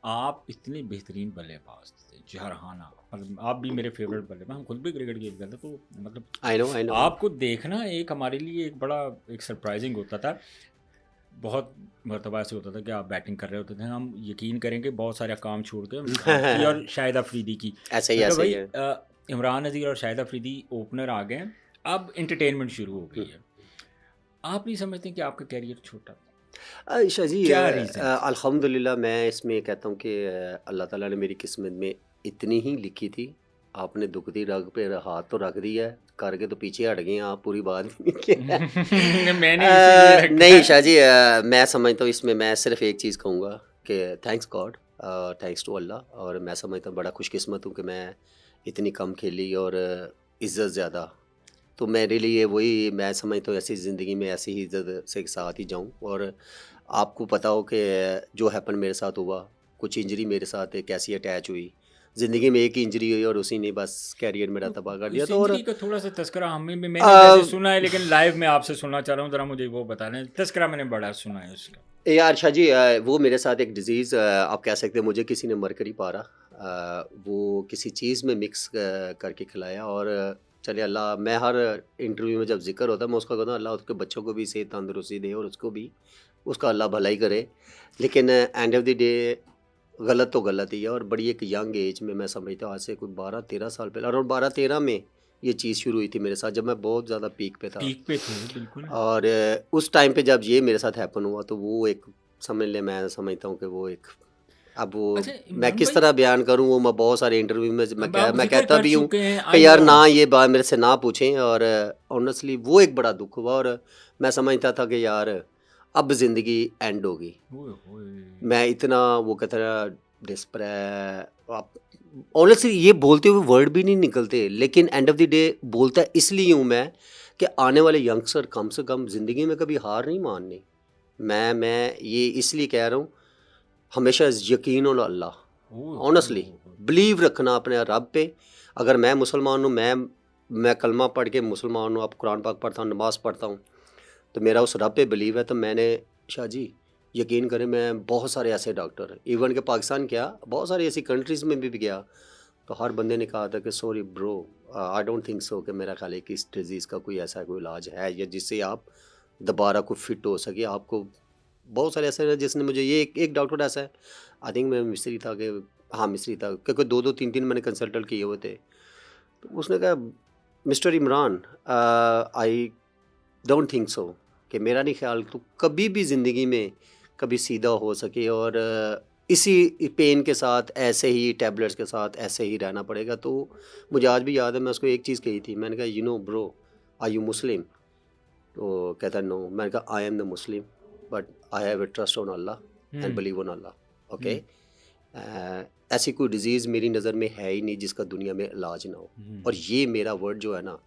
आप इतने बेहतरीन बल्लेबाज थे, जरहाना, मतलब आप भी मेरे फेवरेट बल्लेबाज, हम खुद भी क्रिकेट खेलते थे, तो मतलब आई नो। आपको देखना एक हमारे लिए एक बड़ा एक सरप्राइजिंग होता था। बहुत मरतबा ऐसे होता था कि आप बैटिंग कर रहे होते थे, हम यकीन करेंगे बहुत सारे काम छोड़ के आपकी और शाहिद अफरीदी की, मैं कहा ऐसे ही भाई है। इमरान नज़ीर और शाहिद अफरीदी ओपनर आ गए हैं, अब इंटरटेनमेंट शुरू हो गई है। आप नहीं समझते कि आपका कैरियर छोटा था? आयशा जी, क्या रीज़न थे? अल्हम्दुलिल्लाह मैं इसमें कहता हूँ कि अल्लाह ताला ने मेरी किस्मत में इतनी ही लिखी थी। आपने दुखती रग पे हाथ तो रख दिया है, करके तो पीछे हट गए हैं आप, पूरी बात भी नहीं की है। मैंने इसीलिए रखा नहीं है। शाह जी, मैं समझता हूँ इसमें मैं सिर्फ एक चीज़ कहूँगा कि thanks God, thanks to Allah. और मैं समझता हूँ बड़ा खुशकिस्मत हूँ कि मैं इतनी कम खेली और इज़्ज़त ज़्यादा। तो मेरे लिए वही मैं समझता हूँ, ऐसी ज़िंदगी में ऐसी ही इज़्ज़त से साथ ही जाऊँ। और आपको पता हो कि जो हैपन मेरे साथ हुआ, कुछ इंजरी मेरे साथ एक ऐसी अटैच हुई, ज़िंदगी में एक ही इंजरी हुई और उसी ने बस कैरियर मेरा तो तबाह कर दिया। इस तो और इंजरी का थोड़ा सा तस्करा हमें भी, मैंने वैसे अ, सुना है लेकिन लाइव में आपसे सुनना चाह रहा हूँ, ज़रा मुझे वो बताना है, तस्करा मैंने बड़ा सुना है उसका। यार शाह जी, वो मेरे साथ एक डिज़ीज़, आप कह सकते हैं मुझे किसी ने मरकरी पारा, वो किसी चीज़ में मिक्स करके खिलाया। और चले अल्लाह, मैं हर इंटरव्यू में जब ज़िक्र होता है मैं उसका कहता हूँ अल्लाह उसके बच्चों को भी सेहत तंदुरुस्ती दे और उसको भी उसका अल्लाह भलाई करे। लेकिन एंड ऑफ द डे गलत तो गलत ही है। और बड़ी एक यंग एज में मैं समझता हूँ, आज से कोई 12-13 साल पहले, अराउंड 12-13 में ये चीज़ शुरू हुई थी मेरे साथ, जब मैं बहुत ज़्यादा पीक पे था। पीक पे थे बिल्कुल। और उस टाइम पे जब ये मेरे साथ हैपन हुआ तो वो एक, समझ ले, मैं समझता हूँ कि वो एक, अब वो अच्छा मैं इमरान किस भाई, तरह बयान करूँ, वो मैं बहुत सारे इंटरव्यू में अब आप मैं जिक्र कहता कर भी हूँ चुके हैं, आई कि नो। यार ना ये बात मेरे से ना पूछें। और ऑनेस्टली वो एक बड़ा दुख हुआ और मैं समझता था कि यार अब ज़िंदगी एंड होगी। ओए होए। मैं इतना वो कहता था डिस्प्रे, आप ऑनेस्टली ये बोलते हुए वर्ड भी नहीं निकलते, लेकिन एंड ऑफ द डे बोलता इसलिए हूँ मैं कि आने वाले यंगस्टर कम से कम ज़िंदगी में कभी हार नहीं माननी। मैं ये इसलिए कह रहा हूँ, हमेशा यकीन और अल्लाह, ओए होए ऑनेस्टली होए होए। बिलीव रखना अपने रब पे। अगर मैं मुसलमान हूँ, मैं कलमा पढ़ के मुसलमान हूँ, अब कुरान पाक पढ़ता हूँ, नमाज़ पढ़ता हूँ, तो मेरा उस रब पे बिलीव है। तो मैंने, शाह जी यकीन करें, मैं बहुत सारे ऐसे डॉक्टर, इवन के पाकिस्तान क्या बहुत सारी ऐसी कंट्रीज़ में भी गया, तो हर बंदे ने कहा था कि sorry bro, I don't think so कि मेरा ख्याल है कि इस डिज़ीज़ का कोई ऐसा कोई इलाज है या जिससे आप दोबारा को फिट हो सके। आपको बहुत सारे ऐसे हैं जिसने मुझे, ये एक डॉक्टर ऐसा है, आई थिंक मैं मिस्री था कि, हाँ मिस्री था, क्योंकि 2-2 3-3 मैंने कंसल्टेंट किए हुए थे। तो उसने कहा mister Imran, I don't think so कि मेरा नहीं ख्याल तो कभी भी ज़िंदगी में कभी सीधा हो सके। और इसी पेन के साथ ऐसे ही टैबलेट्स के साथ ऐसे ही रहना पड़ेगा। तो मुझे आज भी याद है, मैं उसको एक चीज़ कही थी, मैंने कहा you know bro, are you Muslim? तो कहता नो। मैंने कहा I am the Muslim but I have a trust on Allah and hmm. Believe on Allah, okay. Hmm. ऐसी कोई डिज़ीज़ मेरी नज़र में है ही नहीं जिसका दुनिया में इलाज ना हो। और हम्म। ये मेरा वर्ड जो है ना,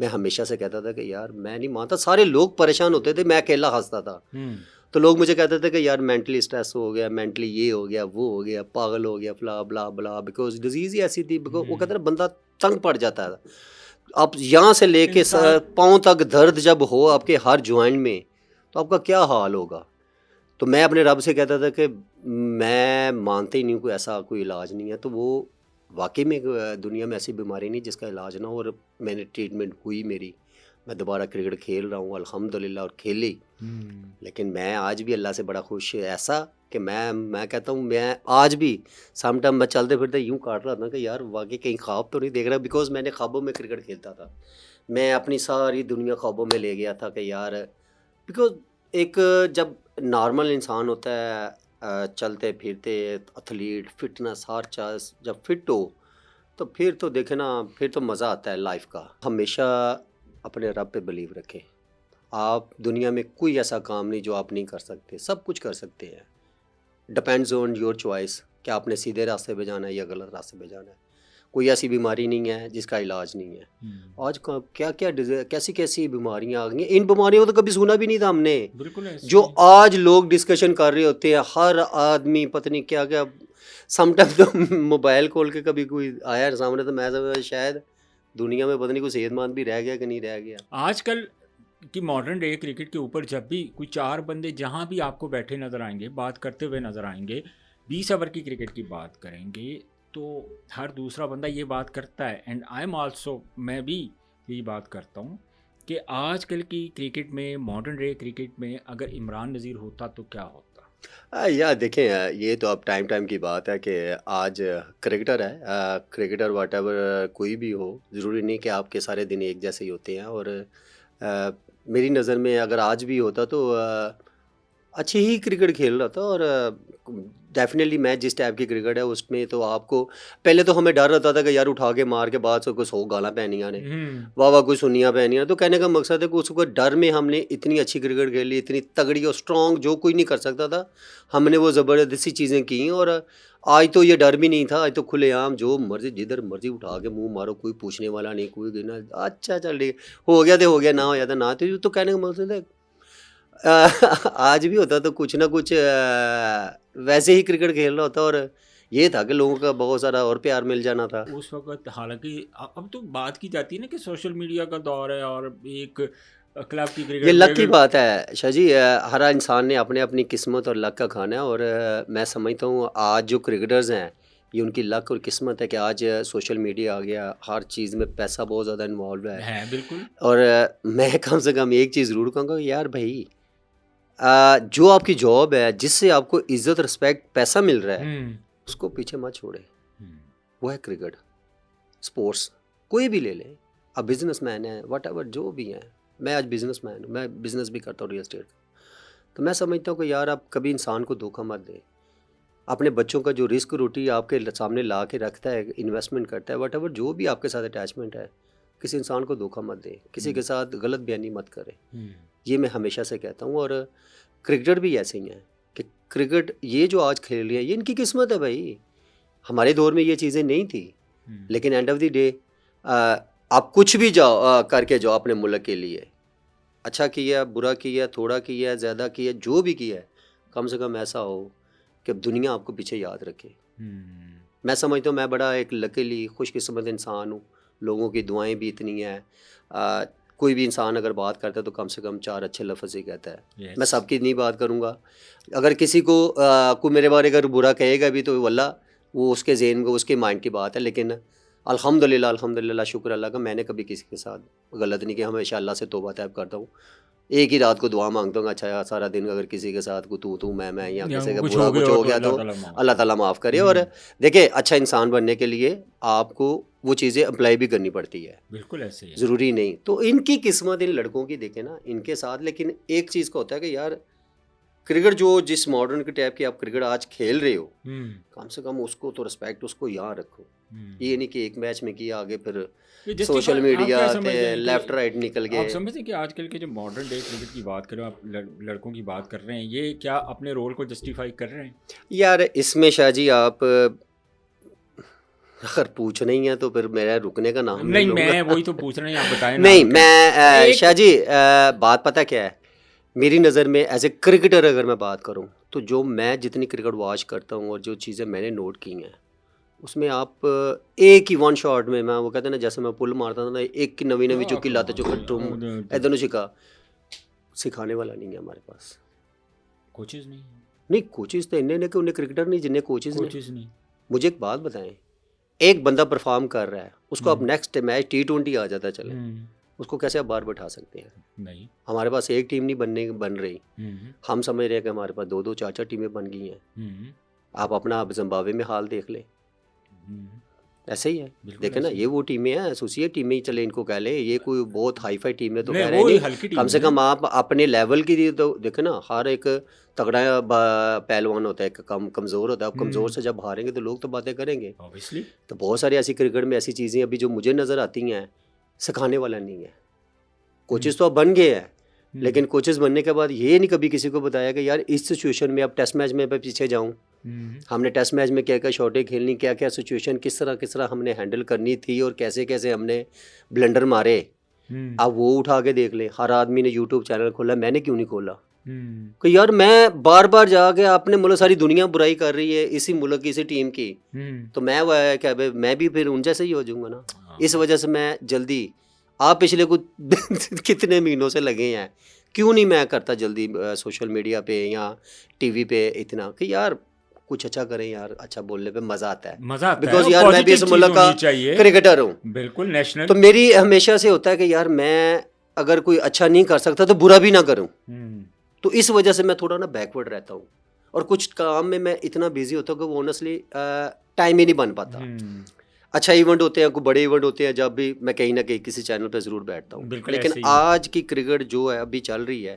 मैं हमेशा से कहता था कि यार मैं नहीं मानता, सारे लोग परेशान होते थे, मैं अकेला हंसता था। हम्म। तो लोग मुझे कहते थे कि यार मेंटली स्ट्रेस हो गया, मेंटली ये हो गया, वो हो गया, पागल हो गया, फ्ला ब्ला ब्ला, बिकॉज डिजीज़ ही ऐसी थी। बिकॉज वो कहते हम्म। ना बंदा तंग पड़ जाता है। आप यहाँ से लेके इंसान। पाँव तक दर्द जब हो आपके हर जॉइंट में, तो आपका क्या हाल होगा। तो मैं अपने रब से कहता था कि मैं मानते ही नहीं हूँ कोई ऐसा कोई इलाज नहीं है। तो वो वाकई में दुनिया में ऐसी बीमारी नहीं जिसका इलाज ना हो। और मैंने ट्रीटमेंट हुई मेरी, मैं दोबारा क्रिकेट खेल रहा हूँ अल्हम्दुलिल्लाह और खेली। हम्म। लेकिन मैं आज भी अल्लाह से बड़ा खुश है, ऐसा कि मैं कहता हूँ, मैं आज भी सम टाइम मैं चलते फिरते यूँ काट रहा था कि यार वाकई कहीं ख्वाब तो नहीं देख रहा। बिकॉज मैंने ख्वाबों में क्रिकेट खेलता था, मैं अपनी सारी दुनिया ख्वाबों में ले गया था कि यार, बिकॉज एक जब नॉर्मल इंसान होता है, चलते फिरते एथलीट फिटनेस हर चीज़ जब फिट हो, तो फिर तो देखे ना, फिर तो मज़ा आता है लाइफ का। हमेशा अपने रब पे बिलीव रखें। आप दुनिया में कोई ऐसा काम नहीं जो आप नहीं कर सकते, सब कुछ कर सकते हैं। डिपेंड्स ऑन योर चॉइस कि आपने सीधे रास्ते पे जाना है या गलत रास्ते पे जाना है। कोई ऐसी बीमारी नहीं है जिसका इलाज नहीं है। हम्म। आज क्या क्या कैसी कैसी बीमारियां आ गई हैं, इन बीमारियों को तो कभी सुना भी नहीं था हमने। बिल्कुल जो ऐसी। आज लोग डिस्कशन कर रहे होते हैं, हर आदमी पता नहीं क्या क्या, समटाइम तो मोबाइल खोल के कभी कोई आया है सामने तो मैं समझा शायद दुनिया में पता नहीं कोई सेहतमंद भी रह गया कि नहीं रह गया। आजकल की मॉडर्न डे क्रिकेट के ऊपर जब भी कोई चार बंदे जहां भी आपको बैठे नजर आएंगे, बात करते हुए नजर आएंगे, 20 ओवर की क्रिकेट की बात करेंगे तो हर दूसरा बंदा ये बात करता है, एंड आई एम आल्सो, मैं भी यही बात करता हूँ कि आजकल की क्रिकेट में, मॉडर्न डे क्रिकेट में, अगर इमरान नज़ीर होता तो क्या होता? यार देखें, ये तो अब टाइम टाइम की बात है कि आज क्रिकेटर है, क्रिकेटर वाट एवर कोई भी हो, ज़रूरी नहीं कि आपके सारे दिन एक जैसे ही होते हैं। और मेरी नज़र में अगर आज भी होता तो अच्छी ही क्रिकेट खेल रहा था। और डेफिनेटली मैं जिस टाइप की क्रिकेट है उसमें तो आपको पहले तो हमें डर रहता था कि यार उठा के मार के बाद से कोई 100 गाला पैनियाँ ने, वाह वाह कोई सुनिया पैनियाँ। तो कहने का मकसद है कि उसको डर में हमने इतनी अच्छी क्रिकेट खेली, इतनी तगड़ी और स्ट्रॉन्ग, जो कोई नहीं कर सकता था, हमने वो ज़बरदस्ती चीज़ें की। और आज तो ये डर भी नहीं था, आज तो खुलेआम जो मर्जी जिधर मर्जी उठा के मुंह मारो, कोई पूछने वाला नहीं, कोई गिना, अच्छा चल ठीक है, हो गया तो हो गया, ना हो जाता ना। तो कहने का मकसद है आज भी होता तो कुछ ना कुछ वैसे ही क्रिकेट खेल रहा होता। और ये था कि लोगों का बहुत सारा और प्यार मिल जाना था उस वक्त। हालांकि अब तो बात की जाती है ना कि सोशल मीडिया का दौर है और एक क्लब की ये क्रिकेट लक की में बात है शाह जी। हर इंसान ने अपने अपनी किस्मत और लक का खाना है। और मैं समझता हूँ आज जो क्रिकेटर्स हैं, ये उनकी लक और किस्मत है कि आज सोशल मीडिया आ गया, हर चीज़ में पैसा बहुत ज़्यादा इन्वॉल्व है। बिल्कुल। और मैं कम से कम एक चीज़ ज़रूर कहूँगा, यार भाई, जो आपकी जॉब है, जिससे आपको इज्जत, रिस्पेक्ट, पैसा मिल रहा है, उसको पीछे मत छोड़े। वो है क्रिकेट, स्पोर्ट्स, कोई भी ले लें। अब बिजनेसमैन है, वट एवर जो भी हैं, मैं आज बिजनेसमैन हूँ, मैं बिजनेस भी करता हूँ रियल एस्टेट का। तो मैं समझता हूँ कि यार आप कभी इंसान को धोखा मत दें। अपने बच्चों का जो रिस्क रोटी आपके सामने ला के रखता है, इन्वेस्टमेंट करता है, वट एवर जो भी आपके साथ अटैचमेंट है, किसी इंसान को धोखा मत दें, किसी के साथ गलत बयानी मत करें। ये मैं हमेशा से कहता हूँ। और क्रिकेटर भी ऐसे ही हैं कि क्रिकेट ये जो आज खेल रही है, ये इनकी किस्मत है भाई। हमारे दौर में ये चीज़ें नहीं थी, लेकिन एंड ऑफ द डे आप कुछ भी जाओ करके जाओ अपने मुल्क के लिए, अच्छा किया, बुरा किया, थोड़ा किया, ज़्यादा किया, जो भी किया है, कम से कम ऐसा हो कि दुनिया आपको पीछे याद रखे। मैं समझता हूँ मैं बड़ा एक लकीली खुशकिस्मत इंसान हूँ, लोगों की दुआएं भी इतनी हैं। कोई भी इंसान अगर बात करता है तो कम से कम 4 अच्छे लफ्ज़ ही कहता है। मैं सबकी नहीं बात करूँगा, अगर किसी को कोई मेरे बारे अगर बुरा कहेगा भी तो वल्ला वो उसके ज़हन में, उसके माइंड की बात है। लेकिन अल्हम्दुलिल्लाह अल्हम्दुलिल्लाह, शुक्र अल्लाह का, मैंने कभी किसी के साथ गलत नहीं किया। हमेशा अल्लाह से तौबा तैब करता हूँ, एक ही रात को दुआ मांगता हूँ, अच्छा यार सारा दिन अगर किसी के साथ को तू मैं या किसी का बुरा कुछ हो गया तो अल्लाह ताला माफ़ करे। और देखिए, अच्छा इंसान बनने के लिए आपको वो चीज़ें अप्लाई भी करनी पड़ती है, बिल्कुल ऐसे ही ज़रूरी नहीं। तो इनकी किस्मत इन लड़कों की देखें ना, इनके साथ। लेकिन एक चीज़ का होता है कि यार क्रिकेट जो जिस मॉडर्न के टाइप की आप क्रिकेट आज खेल रहे हो, कम से कम उसको तो रिस्पेक्ट, उसको यहाँ रखो। ये नहीं कि एक मैच में किया, आगे फिर सोशल मीडिया पे लेफ्ट राइट निकल गए। आप समझते हैं कि आजकल के जो मॉडर्न डे क्रिकेट की बात करें, आप लड़कों की बात कर रहे हैं, ये क्या अपने रोल को जस्टिफाई कर रहे हैं? यार इसमें शाह जी आप अगर पूछ नहीं है तो फिर मेरा रुकने का नाम नहीं, मैं वही तो पूछ रहा हूँ, आप बताएं। नहीं, मैं शाह जी बात पता क्या है, मेरी नज़र में एज ए क्रिकेटर अगर मैं बात करूं तो जो मैं जितनी क्रिकेट वॉच करता हूं और जो चीज़ें मैंने नोट की हैं, उसमें आप एक ही वन शॉट में, मैं वो कहते हैं ना, जैसे मैं पुल मारता था ना, एक की नवी नवी चुकी लाते चुका तुम इधर नु सिखा, सिखाने वाला नहीं है हमारे पास। कोचेज नहीं, नहीं कोचेज तो इन्हें कि उन्हें क्रिकेटर नहीं जिन्हें कोचेज नहीं। मुझे एक बात बताएं, एक बंदा परफॉर्म कर रहा है, उसको अब नेक्स्ट मैच T20 आ जाता है, चले उसको कैसे आप बाहर बैठा सकते हैं? नहीं, हमारे पास एक टीम नहीं बन रही, हम समझ रहे हैं कि हमारे पास 2-2 4-4 टीमें बन गई हैं। आप अपना अब जिम्बाब्वे में हाल देख लें, ऐसे ही है। देखे ना, ये वो टीमें हैं, एसोसिएट टीमें ही चले इनको कह ले, ये कोई बहुत हाई फाई टीम है तो कह रहे नहीं, कम से कम आप अपने लेवल की तो देखे ना। हर एक तगड़ा पहलवान होता है, कम कमज़ोर होता है। आप कमज़ोर से जब हारेंगे तो लोग तो बातें करेंगे। तो बहुत सारी ऐसी क्रिकेट में ऐसी चीज़ें अभी जो मुझे नज़र आती हैं, सिखाने वाला नहीं है। कोचेस तो अब बन गए हैं, लेकिन कोचेस बनने के बाद ये नहीं कभी किसी को बताया कि यार इस सिचुएशन में अब टेस्ट मैच में मैं पीछे जाऊं, हमने टेस्ट मैच में क्या क्या शॉटें खेलनी, क्या क्या सिचुएशन किस तरह हमने हैंडल करनी थी और कैसे कैसे हमने ब्लंडर मारे। अब वो उठा के देख ले, हर आदमी ने यूट्यूब चैनल खोला, मैंने क्यों नहीं खोला? कि यार मैं बार बार जाके अपने मुल्क, सारी दुनिया बुराई कर रही है इसी मुल्क की, इसी टीम की, तो मैं क्या मैं भी फिर उन जैसे ही हो जाऊंगा ना। इस वजह से मैं जल्दी, आप पिछले कुछ कितने महीनों से लगे हैं, क्यों नहीं मैं करता जल्दी सोशल मीडिया पे या टीवी पे इतना कि यार कुछ अच्छा करें यार, अच्छा बोलने पे मज़ा आता है, मजा आता है बिकॉज और यार मैं भी पॉजिटिव इस चीज मुल्क का होनी चाहिए। क्रिकेटर हूँ, बिल्कुल नेशनल। तो मेरी हमेशा से होता है कि यार मैं अगर कोई अच्छा नहीं कर सकता तो बुरा भी ना करूँ, तो इस वजह से मैं थोड़ा ना बैकवर्ड रहता हूँ, और कुछ काम में मैं इतना बिजी होता हूँ कि वो ऑनेस्टली टाइम ही नहीं बन पाता। अच्छा इवेंट होते हैं, कोई बड़े इवेंट होते हैं, जब भी मैं कहीं ना कहीं किसी चैनल पे ज़रूर बैठता हूँ, बिल्कुल लेकिन ऐसे ही है। आज की क्रिकेट जो है अभी चल रही है,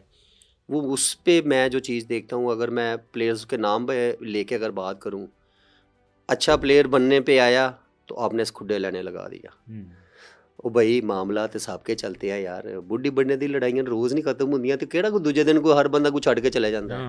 वो उस पे मैं जो चीज़ देखता हूँ, अगर मैं प्लेयर्स के नाम पे लेके अगर बात करूँ, अच्छा प्लेयर बनने पे आया तो आपने खुड्डे लेने लगा दिया। ਉਹ ਬਈ ਮਾਮਲਾ ਤੇ ਸਭ ਕੇ ਚਲਤੇ ਆ ਯਾਰ, ਬੁੱਢੀ ਬੰਦੇ ਦੀ ਲੜਾਈਆਂ ਰੋਜ਼ ਨਹੀਂ ਖਤਮ ਹੁੰਦੀਆਂ, ਤੇ ਕਿਹੜਾ ਕੋਈ ਦੂਜੇ ਦਿਨ ਕੋਈ ਹਰ ਬੰਦਾ ਕੋਈ ਛੱਡ ਕੇ ਚਲੇ ਜਾਂਦਾ ਹੈ।